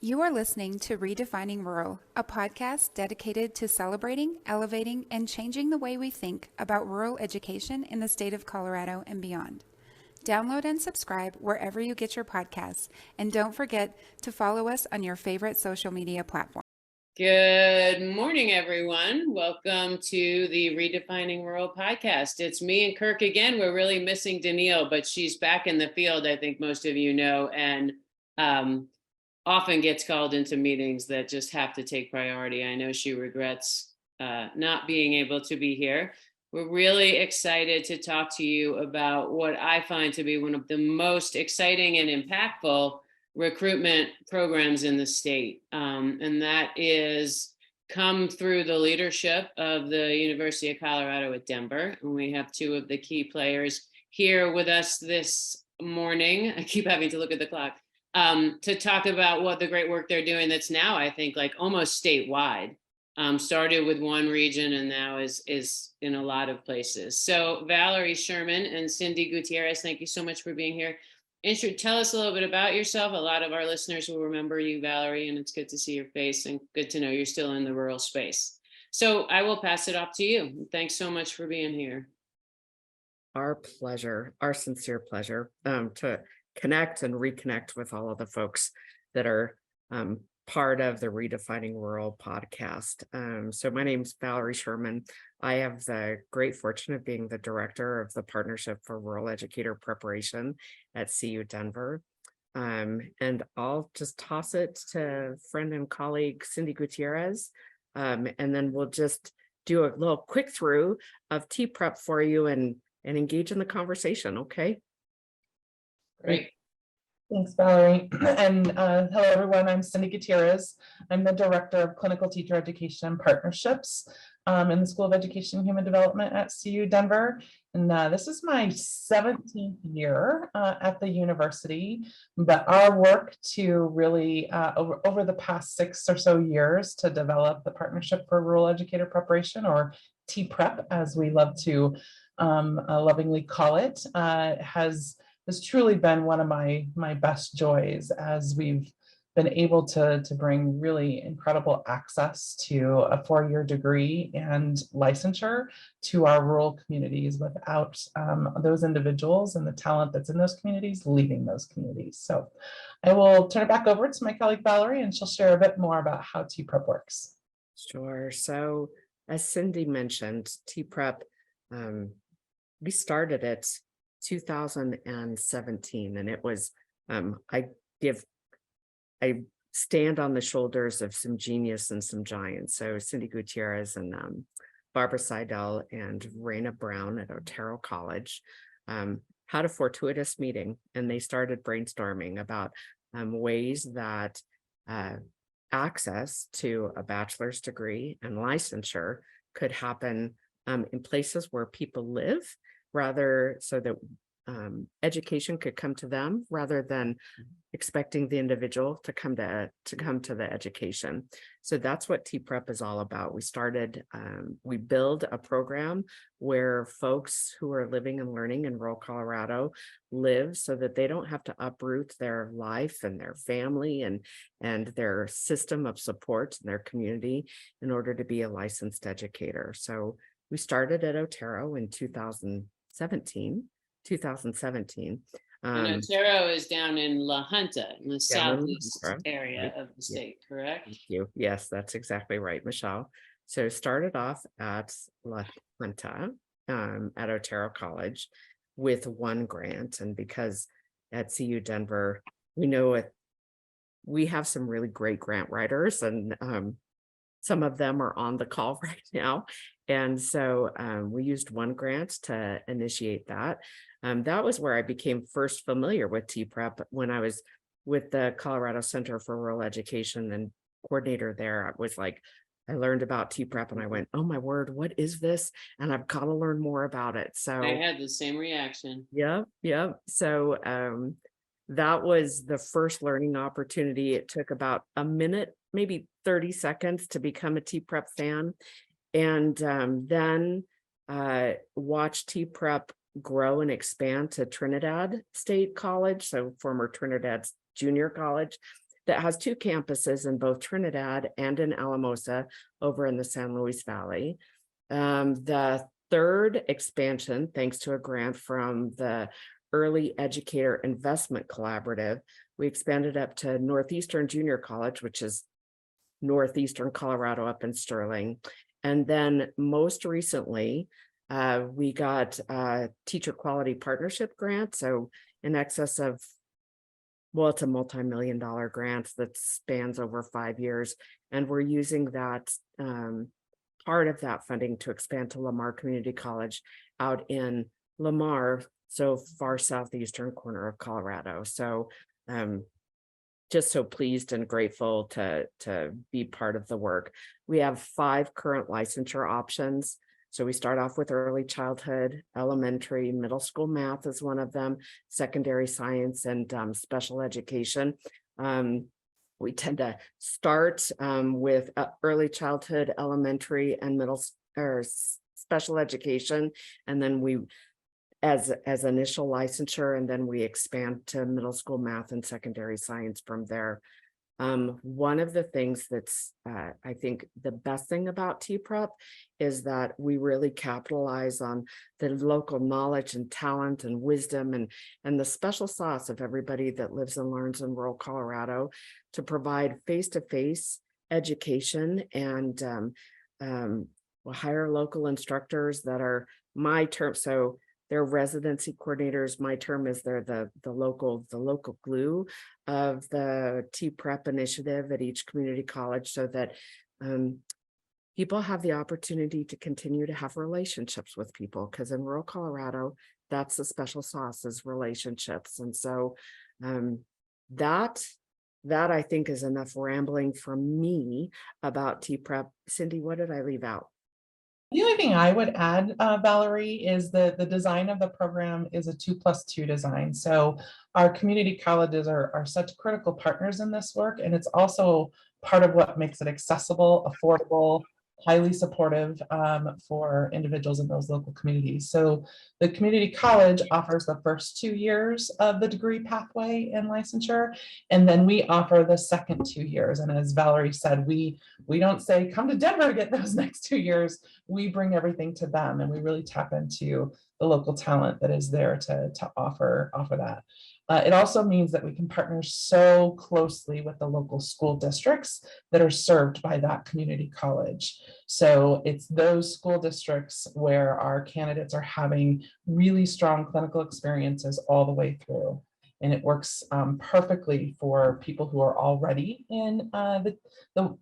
You are listening to Redefining Rural, a podcast dedicated to celebrating, elevating, and changing the way we think about rural education in the state of Colorado and beyond. Download and subscribe wherever you get your podcasts, and don't forget to follow us on your favorite social media platform. Good morning, everyone. Welcome to the Redefining Rural podcast. It's me and Kirk again. We're really missing Danielle, but she's back in the field, I think most of you know, and often gets called into meetings that just have to take priority. I know she regrets not being able to be here. We're really excited to talk to you about what I find to be one of the most exciting and impactful recruitment programs in the state. And that is come through the leadership of the University of Colorado at Denver. And we have two of the key players here with us this morning. I keep having to look at the clock to talk about what the great work they're doing that's now, I think, like almost statewide. Started with one region and now is in a lot of places. So Valerie, Sherman, and Cindy Gutierrez, thank you so much for being here. Tell us a little bit about yourself. A lot of our listeners will remember you, Valerie, and it's good to see your face and good to know you're still in the rural space. So I will pass it off to you. Thanks so much for being here. Our pleasure, our sincere pleasure to connect and reconnect with all of the folks that are part of the Redefining Rural podcast. So my name's Valerie Sherman. I have the great fortune of being the director of the Partnership for Rural Educator Preparation at CU Denver. And I'll just toss it to friend and colleague Cindy Gutierrez. And then we'll just do a little quick through of T-Prep for you and engage in the conversation, okay? Great. Thanks, Valerie. And hello, everyone. I'm Cindy Gutierrez. I'm the Director of Clinical Teacher Education and Partnerships in the School of Education and Human Development at CU Denver. And this is my 17th year at the university, but our work to really, over the past 6 or so years, to develop the Partnership for Rural Educator Preparation, or T-Prep, as we love to lovingly call it, has truly been one of my best joys, as we've been able to bring really incredible access to a 4-year degree and licensure to our rural communities without those individuals and the talent that's in those communities leaving those communities. So I will turn it back over to my colleague Valerie, and she'll share a bit more about how T-Prep works. Sure. So as Cindy mentioned, T-Prep, we started it 2017, and it was I stand on the shoulders of some genius and some giants. So Cindy Gutierrez and Barbara Seidel and Raina Brown at Otero College had a fortuitous meeting, and they started brainstorming about ways that access to a bachelor's degree and licensure could happen in places where people live, rather so that education could come to them rather than expecting the individual to come to the education. So that's what T-Prep is all about. We build a program where folks who are living and learning in rural Colorado live so that they don't have to uproot their life and their family and their system of support in their community in order to be a licensed educator. So we started at Otero in 2017. And Otero is down in La Junta, in the southeast area of the state, correct? Thank you. Yes, that's exactly right, Michelle. So started off at La Junta at Otero College with one grant. And because at CU Denver, we know we have some really great grant writers, and some of them are on the call right now. And so we used one grant to initiate that. That was where I became first familiar with T-Prep when I was with the Colorado Center for Rural Education and coordinator there. I was like, I learned about T-Prep and I went, oh my word, what is this? And I've got to learn more about it. So I had the same reaction. Yeah. So that was the first learning opportunity. It took about a minute, maybe 30 seconds to become a T-Prep fan. And then watch T-Prep grow and expand to Trinidad State College, so former Trinidad Junior College, that has 2 campuses in both Trinidad and in Alamosa over in the San Luis Valley. The third expansion, thanks to a grant from the Early Educator Investment Collaborative, we expanded up to Northeastern Junior College, which is Northeastern Colorado up in Sterling. And then most recently, we got a teacher quality partnership grant. So in excess of, well, it's a multi-million-dollar grant that spans over 5 years. And we're using that part of that funding to expand to Lamar Community College out in Lamar, so far southeastern corner of Colorado. So just so pleased and grateful to be part of the work. We have 5 current licensure options. So we start off with early childhood, elementary, middle school math is one of them, secondary science, and special education. We tend to start with early childhood, elementary, and middle or special education, and then we as initial licensure, and then we expand to middle school math and secondary science from there. One of the things that's I think the best thing about TPREP is that we really capitalize on the local knowledge and talent and wisdom and the special sauce of everybody that lives and learns in rural Colorado to provide face-to-face education, and we'll hire local instructors that are my term. So they're residency coordinators. My term is they're the local glue of the TPREP initiative at each community college, so that people have the opportunity to continue to have relationships with people, because in rural Colorado, that's the special sauce, is relationships. And so that I think is enough rambling from me about TPREP. Cindy, what did I leave out? The only thing I would add, Valerie, is that the design of the program is a 2+2 design. So our community colleges are such critical partners in this work, and it's also part of what makes it accessible, affordable, highly supportive for individuals in those local communities. So the community college offers the first 2 years of the degree pathway and licensure, and then we offer the second 2 years. And as Valerie said, we don't say, come to Denver to get those next 2 years. We bring everything to them, and we really tap into the local talent that is there to offer that. It also means that we can partner so closely with the local school districts that are served by that community college. So it's those school districts where our candidates are having really strong clinical experiences all the way through. And it works perfectly for people who are already in the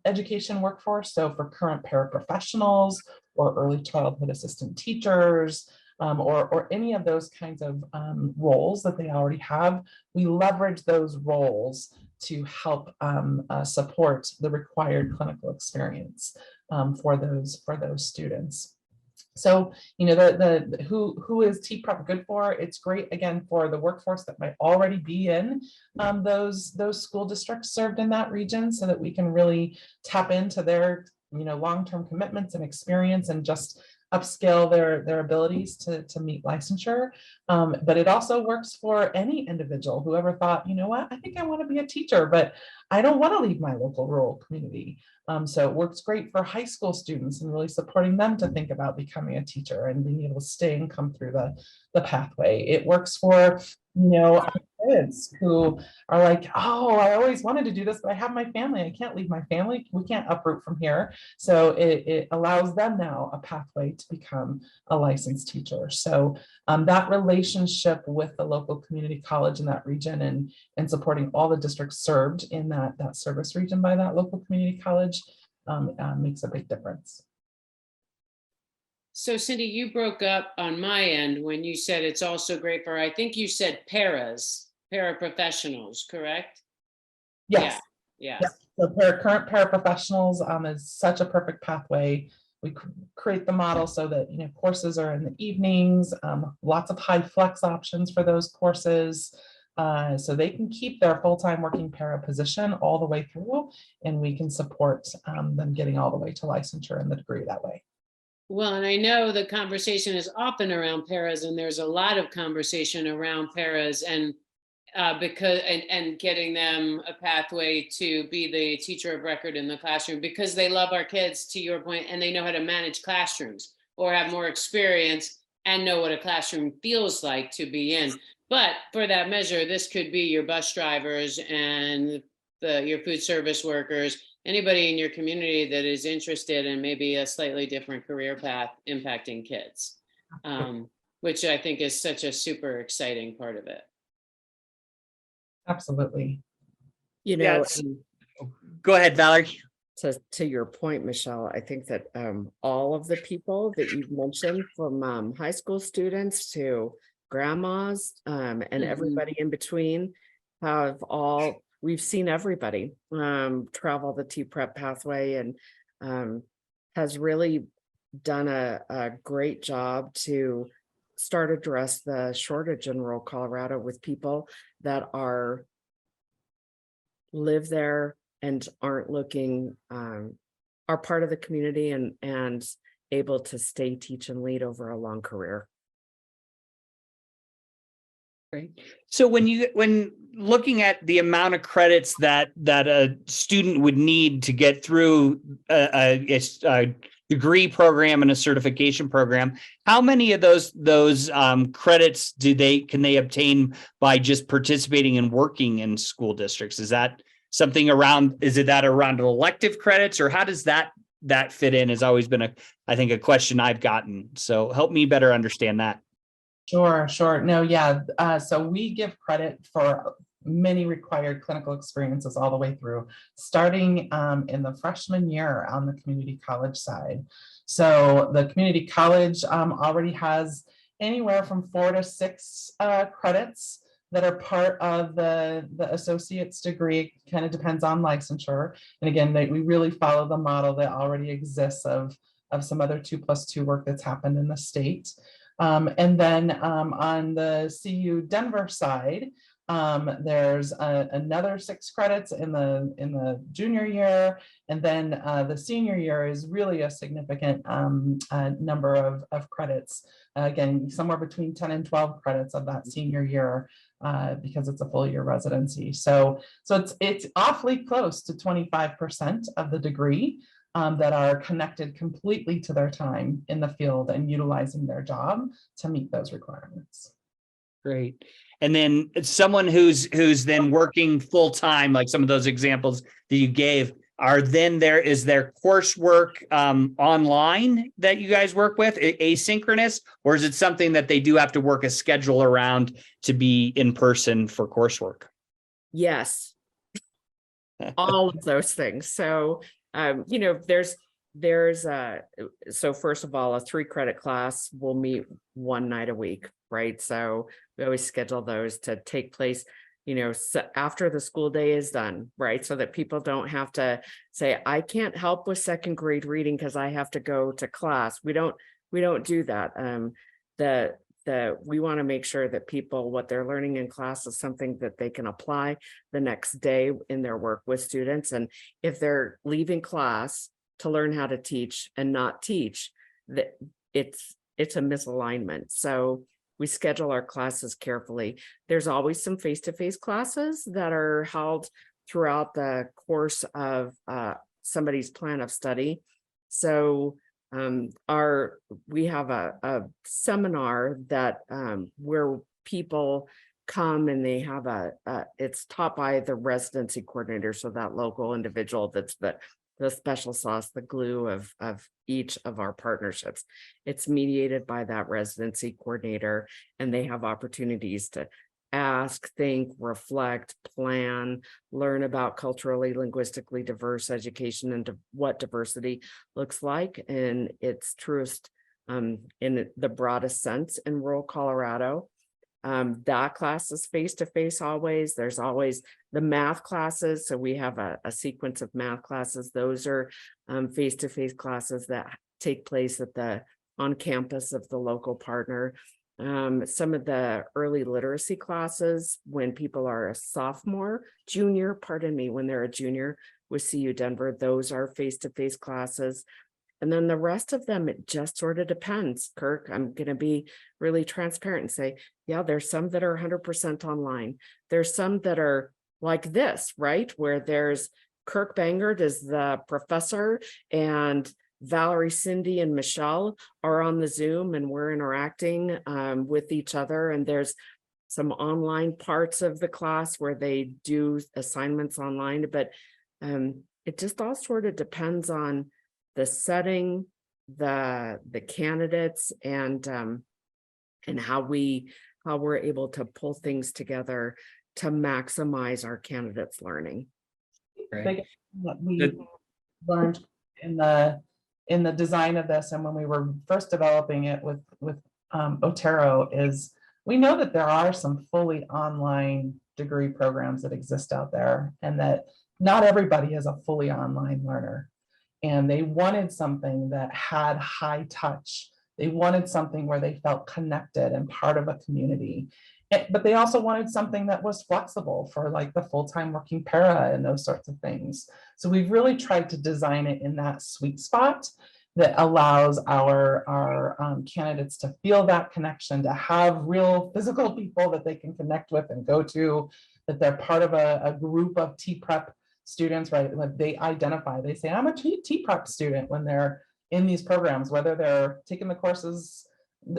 education workforce. So for current paraprofessionals or early childhood assistant teachers, or any of those kinds of roles that they already have, we leverage those roles to help support the required clinical experience for those students. So, you know, who is TPREP good for? It's great, again, for the workforce that might already be in those school districts served in that region, so that we can really tap into their, you know, long-term commitments and experience, and just upscale their abilities to meet licensure. But it also works for any individual who ever thought, you know what, I think I want to be a teacher, but I don't want to leave my local rural community. So it works great for high school students, and really supporting them to think about becoming a teacher and being able to stay and come through the pathway. It works for, you know, kids who are like, oh, I always wanted to do this, but I have my family. I can't leave my family. We can't uproot from here. So it allows them now a pathway to become a licensed teacher. So that relationship with the local community college in that region, and supporting all the districts served in that service region by that local community college makes a big difference. So Cindy, you broke up on my end when you said it's also great for, I think you said paraprofessionals, correct? Yes. Yeah. So current paraprofessionals is such a perfect pathway. We create the model so that, you know, courses are in the evenings, lots of high flex options for those courses. So they can keep their full-time working para position all the way through, and we can support them getting all the way to licensure and the degree that way. Well, and I know the conversation is often around paras, and there's a lot of conversation around paras, and because and getting them a pathway to be the teacher of record in the classroom because they love our kids, to your point, and they know how to manage classrooms or have more experience and know what a classroom feels like to be in. But for that measure, this could be your bus drivers and your food service workers, anybody in your community that is interested in maybe a slightly different career path impacting kids, which I think is such a super exciting part of it. Absolutely. You know, Yes. Go ahead, Valerie. to your point, Michelle, I think that all of the people that you've mentioned, from high school students to grandmas and everybody in between, we've seen everybody travel the T-Prep pathway, and has really done a great job to start address the shortage in rural Colorado with people that live there and aren't looking, are part of the community and able to stay, teach, and lead over a long career. Great. So when looking at the amount of credits that a student would need to get through a degree program and a certification program, how many of those credits can they obtain by just participating and working in school districts? Is that something around? Is it that around elective credits, or how does that fit in? Has always been I think a question I've gotten. So help me better understand that. Sure. No, yeah. So we give credit for many required clinical experiences all the way through, starting in the freshman year on the community college side. So the community college already has anywhere from 4 to 6 credits that are part of the associate's degree. Kind of depends on licensure. And again, we really follow the model that already exists of some other 2+2 work that's happened in the state. And then on the CU Denver side, there's another 6 credits in the junior year, and then the senior year is really a significant number of credits. Again, somewhere between 10 and 12 credits of that senior year, because it's a full year residency. So it's awfully close to 25% of the degree that are connected completely to their time in the field and utilizing their job to meet those requirements. Great. And then someone who's then working full time, like some of those examples that you gave, is there coursework online that you guys work with, asynchronous, or is it something that they do have to work a schedule around to be in person for coursework? Yes, all of those things. So so first of all, a 3-credit class will meet one night a week, right? So we always schedule those to take place, so after the school day is done, right? So that people don't have to say, I can't help with 2nd grade reading because I have to go to class. We don't do that. We want to make sure that what they're learning in class is something that they can apply the next day in their work with students. And if they're leaving class to learn how to teach and not teach, that it's a misalignment. So we schedule our classes carefully. There's always some face-to-face classes that are held throughout the course of somebody's plan of study. So we have a seminar that where people come, and they have it's taught by the residency coordinator. So that local individual that's the special sauce, the glue of each of our partnerships. It's mediated by that residency coordinator, and they have opportunities to ask, think, reflect, plan, learn about culturally, linguistically diverse education and what diversity looks like in its truest, in the broadest sense in rural Colorado. That class is face-to-face always. There's always the math classes. So we have a sequence of math classes. Those are face-to-face classes that take place on campus of the local partner. Some of the early literacy classes when people are a when they're a junior with CU Denver, those are face-to-face classes. And then the rest of them, it just sort of depends. Kirk, I'm going to be really transparent and say, yeah, there's some that are 100% online. There's some that are like this, right? Where there's Kirk Bangert is the professor, and Valerie, Cindy, and Michelle are on the Zoom, and we're interacting with each other. And there's some online parts of the class where they do assignments online, but it just all sort of depends on the setting, the candidates, and how we're able to pull things together to maximize our candidates' learning. Right. What we learned in the design of this, and when we were first developing it with Otero, is we know that there are some fully online degree programs that exist out there, and that not everybody is a fully online learner. And they wanted something that had high touch. They wanted something where they felt connected and part of a community. But they also wanted something that was flexible for like the full-time working para and those sorts of things. So we've really tried to design it in that sweet spot that allows our candidates to feel that connection, to have real physical people that they can connect with and go to, that they're part of a group of T-Prep students, right? Like they identify, they say, I'm a T-Prep student when they're in these programs, whether they're taking the courses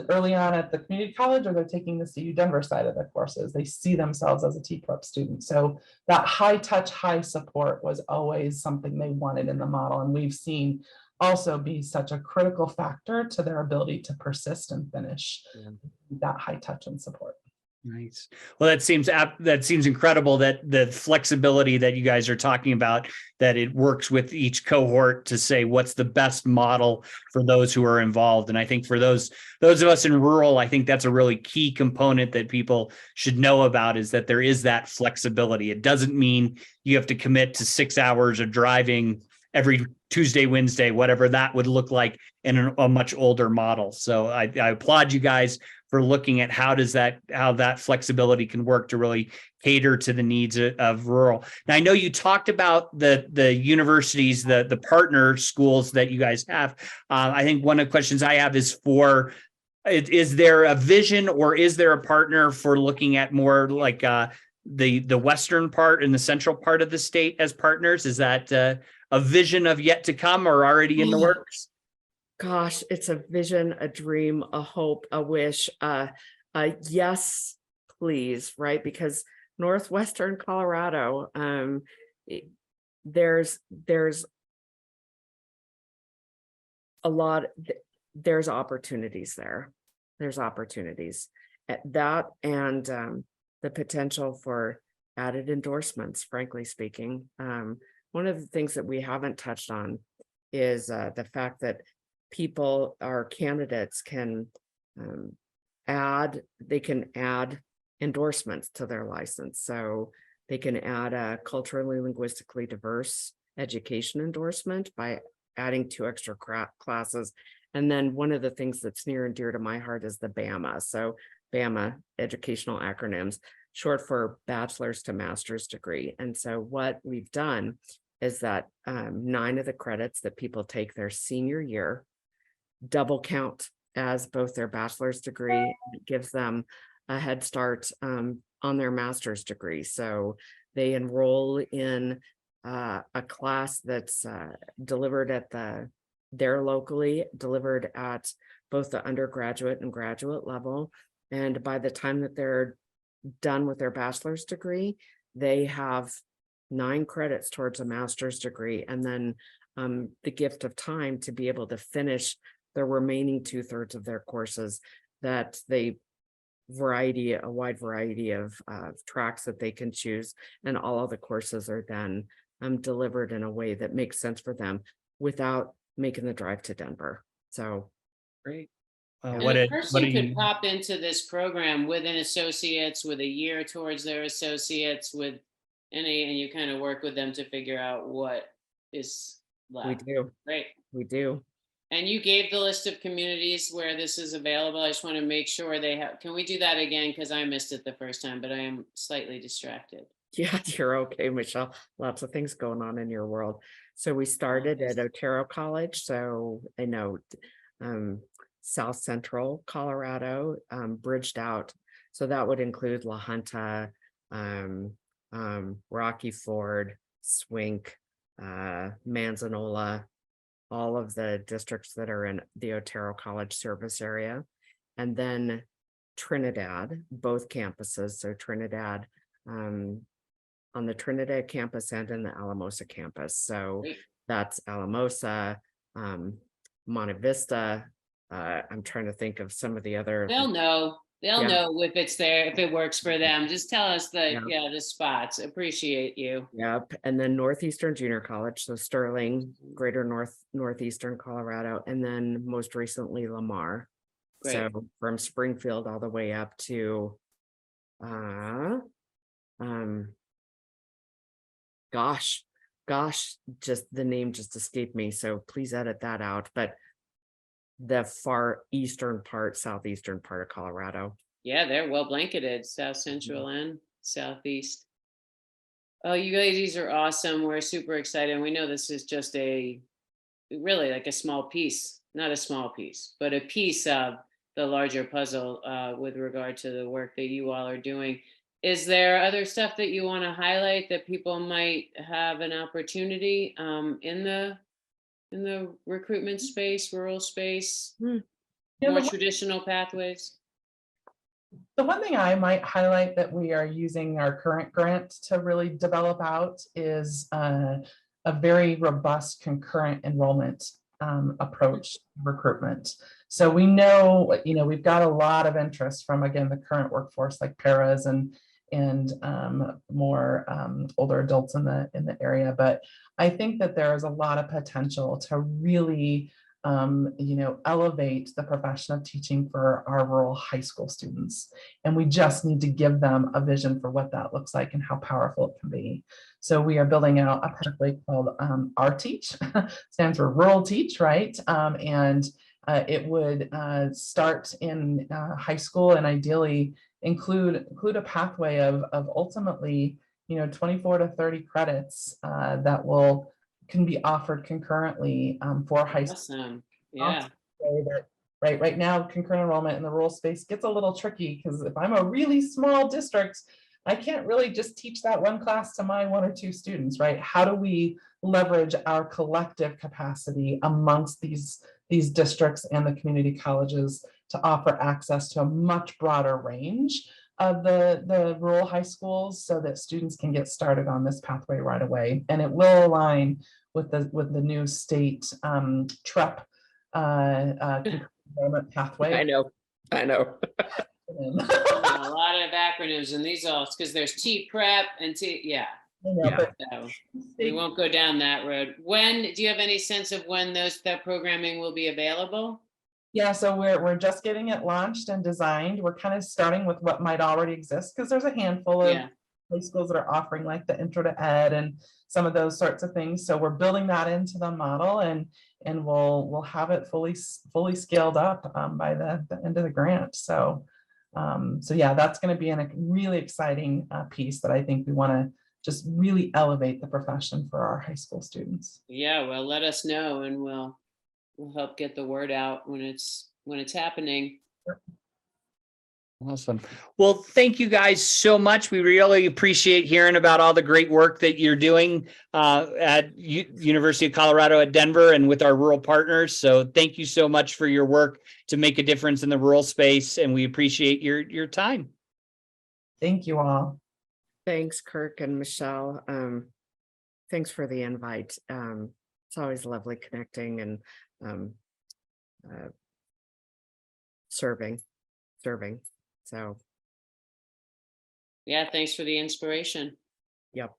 early on at the community college or they're taking the CU Denver side of the courses, they see themselves as a T-Prep student. So that high touch, high support was always something they wanted in the model. And we've seen also be such a critical factor to their ability to persist and finish that high touch and support. Nice. Well, that seems incredible, that the flexibility that you guys are talking about, that it works with each cohort to say what's the best model for those who are involved. And I think for those of us in rural, I think that's a really key component that people should know about, is that there is that flexibility. It doesn't mean you have to commit to 6 hours of driving every Tuesday, Wednesday, whatever that would look like in a much older model. So I applaud you guys for looking at how that flexibility can work to really cater to the needs of rural. Now, I know you talked about the universities, the partner schools that you guys have. I think one of the questions I have is is there a vision, or is there a partner for looking at more like the western part and the central part of the state as partners? Is that a vision of yet to come, or already in the works? Gosh, it's a vision, a dream, a hope, a wish. Yes, please, right? Because northwestern Colorado, there's a lot. There's opportunities there. There's opportunities at that, and the potential for added endorsements. Frankly speaking, one of the things that we haven't touched on is the fact that our candidates can add endorsements to their license. So they can add a culturally linguistically diverse education endorsement by adding 2 extra classes. And then one of the things that's near and dear to my heart is the BAMA. So BAMA, educational acronyms, short for bachelor's to master's degree. And so what we've done is that 9 of the credits that people take their senior year double count as both their bachelor's degree. It gives them a head start on their master's degree. So they enroll in a class that's delivered at they're locally delivered at both the undergraduate and graduate level. And by the time that they're done with their bachelor's degree, they have 9 credits towards a master's degree, and then the gift of time to be able to finish the remaining 2/3 of their courses, that a wide variety of tracks that they can choose, and all of the courses are then delivered in a way that makes sense for them without making the drive to Denver. So great. And a person could pop into this program with an associate's, with a year towards their associates, and you kind of work with them to figure out what is left. We do. Great. We do. And you gave the list of communities where this is available. I just want to make sure they have. Can we do that again? Because I missed it the first time, but I am slightly distracted. Yeah, you're okay, Michelle. Lots of things going on in your world. So we started at Otero College, so I know South Central Colorado, bridged out. So that would include La Junta, um, Rocky Ford, Swink, Manzanola, all of the districts that are in the Otero College service area. And then Trinidad, both campuses. So Trinidad, on the Trinidad campus and in the Alamosa campus. So Great. that's Alamosa, Monte Vista. I'm trying to think of some of the other. They'll know. They'll Yeah. know if it's there, if it works for them. Just tell us Yeah. the spots. Appreciate you. Yep. And then Northeastern Junior College. So Sterling, Greater Northeastern Colorado, and then most recently Lamar. Great. So from Springfield all the way up to gosh, just the name just escaped me. So please edit that out. But the far eastern part, southeastern part of Colorado. Yeah, they're well blanketed, South Central and Southeast. Oh, you ladies are awesome. We're super excited. We know this is just really like a small piece, not a small piece, but a piece of the larger puzzle with regard to the work that you all are doing. Is there other stuff that you want to highlight that people might have an opportunity in the recruitment space, rural space, Yeah, more traditional pathways? the one thing I might highlight that we are using our current grant to really develop out is a very robust concurrent enrollment approach to recruitment. So we know, we've got a lot of interest from, again, the current workforce, like paras and more older adults in the area. But I think that there is a lot of potential to really elevate the profession of teaching for our rural high school students. And we just need to give them a vision for what that looks like and how powerful it can be. So we are building out a pathway called RTeach, stands for Rural Teach, right? It would start in high school and ideally include a pathway of ultimately, 24 to 30 credits that can be offered concurrently for high school. Awesome. Yeah. Right now, concurrent enrollment in the rural space gets a little tricky because if I'm a really small district, I can't really just teach that one class to my 1 or 2 students, right? How do we leverage our collective capacity amongst these districts and the community colleges to offer access to a much broader range of the rural high schools so that students can get started on this pathway right away? And it will align with the new state TREP pathway. I know. A lot of acronyms in these all because there's T-Prep and Yeah. so we won't go down that road. When do you have any sense of when that programming will be available? Yeah, so we're just getting it launched and designed. We're kind of starting with what might already exist because there's a handful of high schools that are offering like the intro to ed and some of those sorts of things. So we're building that into the model and we'll have it fully scaled up by the end of the grant. So yeah, that's going to be a really exciting piece that I think we want to just really elevate the profession for our high school students. Yeah, well, let us know and we'll help get the word out when it's happening. Awesome. Well, thank you guys so much. We really appreciate hearing about all the great work that you're doing at University of Colorado at Denver and with our rural partners. So thank you so much for your work to make a difference in the rural space. And we appreciate your time. Thank you all. Thanks, Kirk and Michelle. Thanks for the invite. It's always lovely connecting and serving. So Yeah, thanks for the inspiration. Yep.